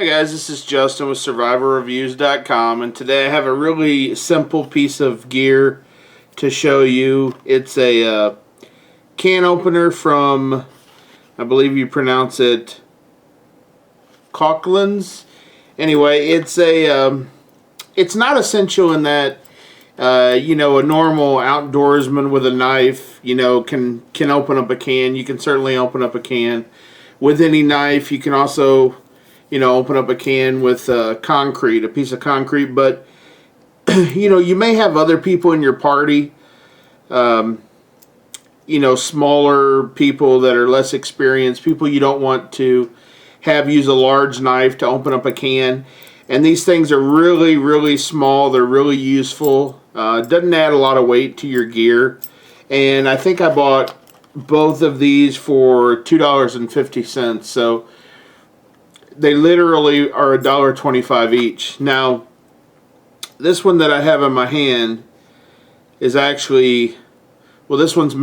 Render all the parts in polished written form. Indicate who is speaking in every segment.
Speaker 1: Hi guys, this is Justin with SurvivorReviews.com, and today I have a really simple piece of gear to show you. It's a can opener from, I believe you pronounce it Coghlan's. Anyway, it's not essential in that a normal outdoorsman with a knife, can open up a can. You can certainly open up a can with any knife. You can also open up a can with concrete, a piece of concrete, but you may have other people in your party, smaller people that are less experienced, people you don't want to have use a large knife to open up a can. And these things are really, really small. They're really useful. Doesn't add a lot of weight to your gear. And I think I bought both of these for $2.50. So they literally are $1.25 each. Now, this one that I have in my hand is actually, well, this one's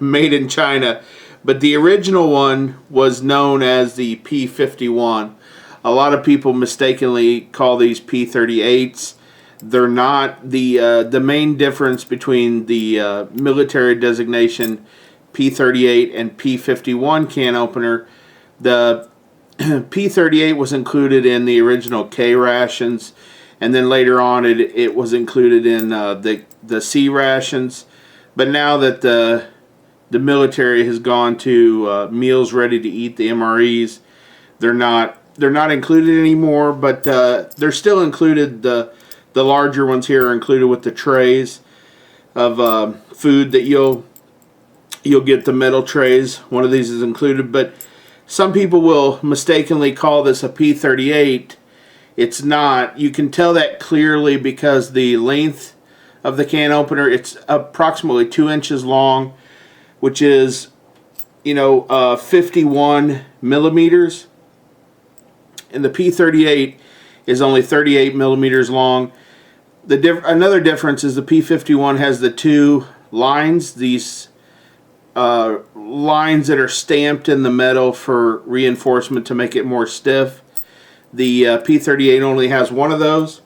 Speaker 1: made in China, but the original one was known as the P51. A lot of people mistakenly call these P38s. They're not. The main difference between the military designation P38 and P51 can opener, the P38 was included in the original K rations, and then later on it was included in the C rations. But now that the military has gone to meals ready to eat, the MREs, they're not included anymore. But they're still included. The larger ones here are included with the trays of food that you'll get, the metal trays. One of these is included, but some people will mistakenly call this a P38. It's not. You can tell that clearly because the length of the can opener, it's approximately 2 inches long, which is 51 millimeters, and the P38 is only 38 millimeters long. Another difference is the P51 has the two lines, these lines that are stamped in the metal for reinforcement to make it more stiff. The P38 only has one of those.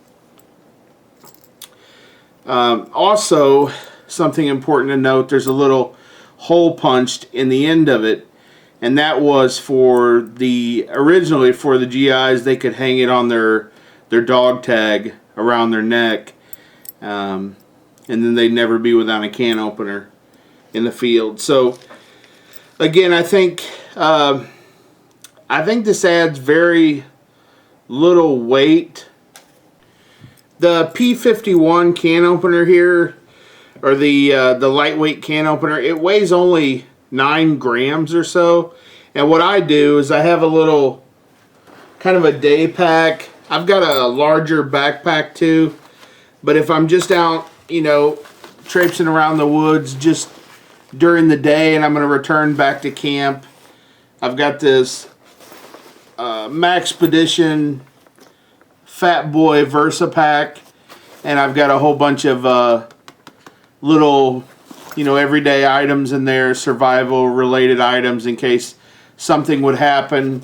Speaker 1: Also, something important to note, there's a little hole punched in the end of it, and that was originally for the GIs. They could hang it on their dog tag around their neck, and then they'd never be without a can opener in the field. So again, I think this adds very little weight. The P51 can opener here, or the lightweight can opener, it weighs only 9 grams or so. And what I do is I have a little kind of a day pack. I've got a larger backpack too, but if I'm just out traipsing around the woods just during the day and I'm going to return back to camp, I've got this Maxpedition Fat Boy Versa pack, and I've got a whole bunch of little everyday items in there, survival related items in case something would happen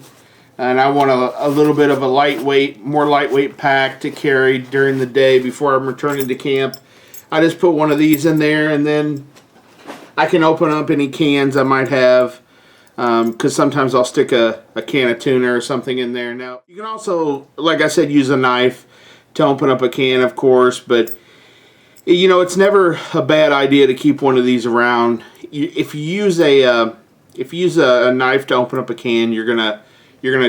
Speaker 1: and I want a little bit of a more lightweight pack to carry during the day before I'm returning to camp. I just put one of these in there, and then I can open up any cans I might have, because sometimes I'll stick a can of tuna or something in there. Now, you can also, like I said, use a knife to open up a can, of course, but it's never a bad idea to keep one of these around. If you use a knife to open up a can, you're gonna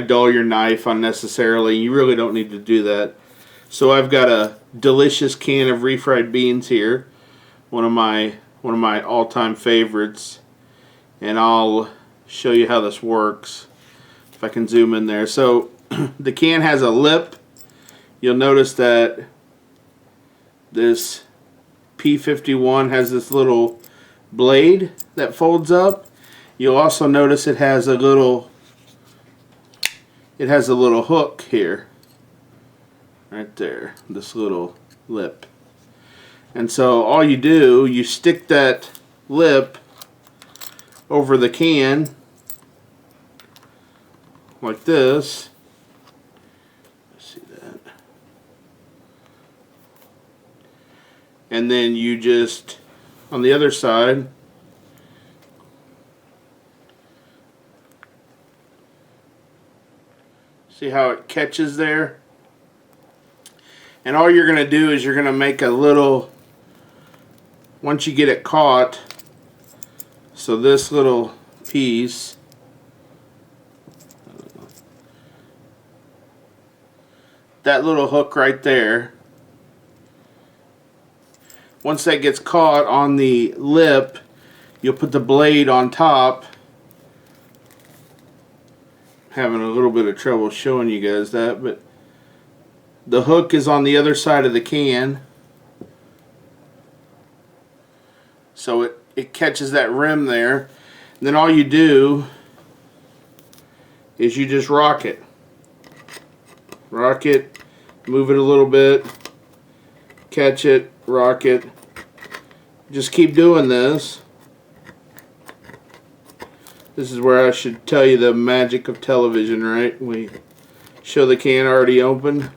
Speaker 1: dull your knife unnecessarily. You really don't need to do that. So I've got a delicious can of refried beans here, one of my all-time favorites, and I'll show you how this works if I can zoom in there. So the can has a lip. You'll notice that this P51 has this little blade that folds up. You'll also notice it has a little hook here, right there, this little lip. And so all you do, you stick that lip over the can like this, and then you just, on the other side, see how it catches there? And all you're going to do is you're going to make a little, once you get it caught, so this little piece, that little hook right there, once that gets caught on the lip, you'll put the blade on top. Having a little bit of trouble showing you guys that, but the hook is on the other side of the can, so it catches that rim there. And then all you do is you just rock it, move it a little bit, catch it, rock it. Just keep doing this. This is where I should tell you the magic of television, right? We show the can already open,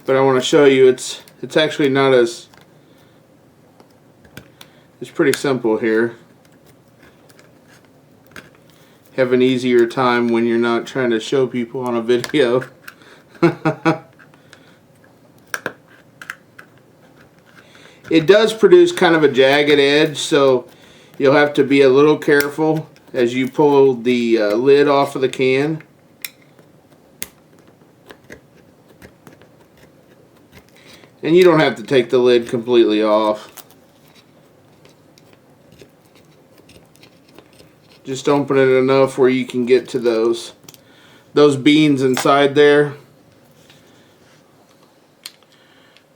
Speaker 1: but I want to show you it's actually not as, it's pretty simple here. Have an easier time when you're not trying to show people on a video. It does produce kind of a jagged edge, so you'll have to be a little careful as you pull the lid off of the can. And you don't have to take the lid completely off. Just open it enough where you can get to those beans inside there.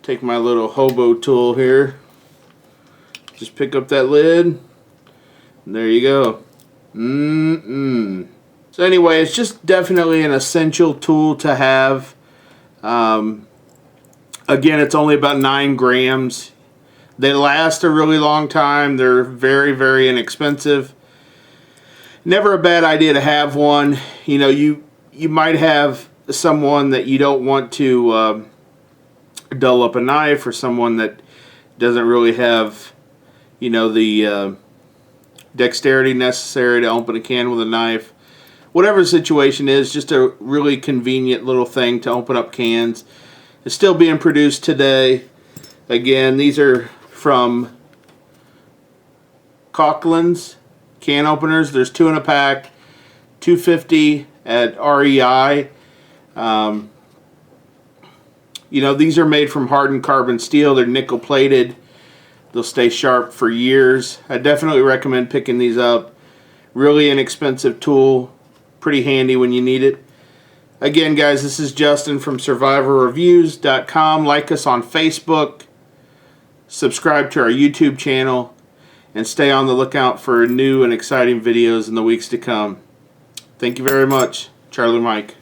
Speaker 1: Take my little hobo tool here. Just pick up that lid. And there you go. So anyway, it's just definitely an essential tool to have. Again, it's only about 9 grams. They last a really long time. They're very, very inexpensive. Never a bad idea to have one. You know, you might have someone that you don't want to dull up a knife, or someone that doesn't really have, you know, the dexterity necessary to open a can with a knife. Whatever the situation is, just a really convenient little thing to open up cans. It's still being produced today. Again, these are from Coghlan's can openers. There's 2 in a pack, $2.50 at REI. You know, these are made from hardened carbon steel. They're nickel plated. They'll stay sharp for years. I definitely recommend picking these up. Really inexpensive tool. Pretty handy when you need it. Again, guys, this is Justin from SurvivorReviews.com. Like us on Facebook. Subscribe to our YouTube channel. And stay on the lookout for new and exciting videos in the weeks to come. Thank you very much. Charlie Mike.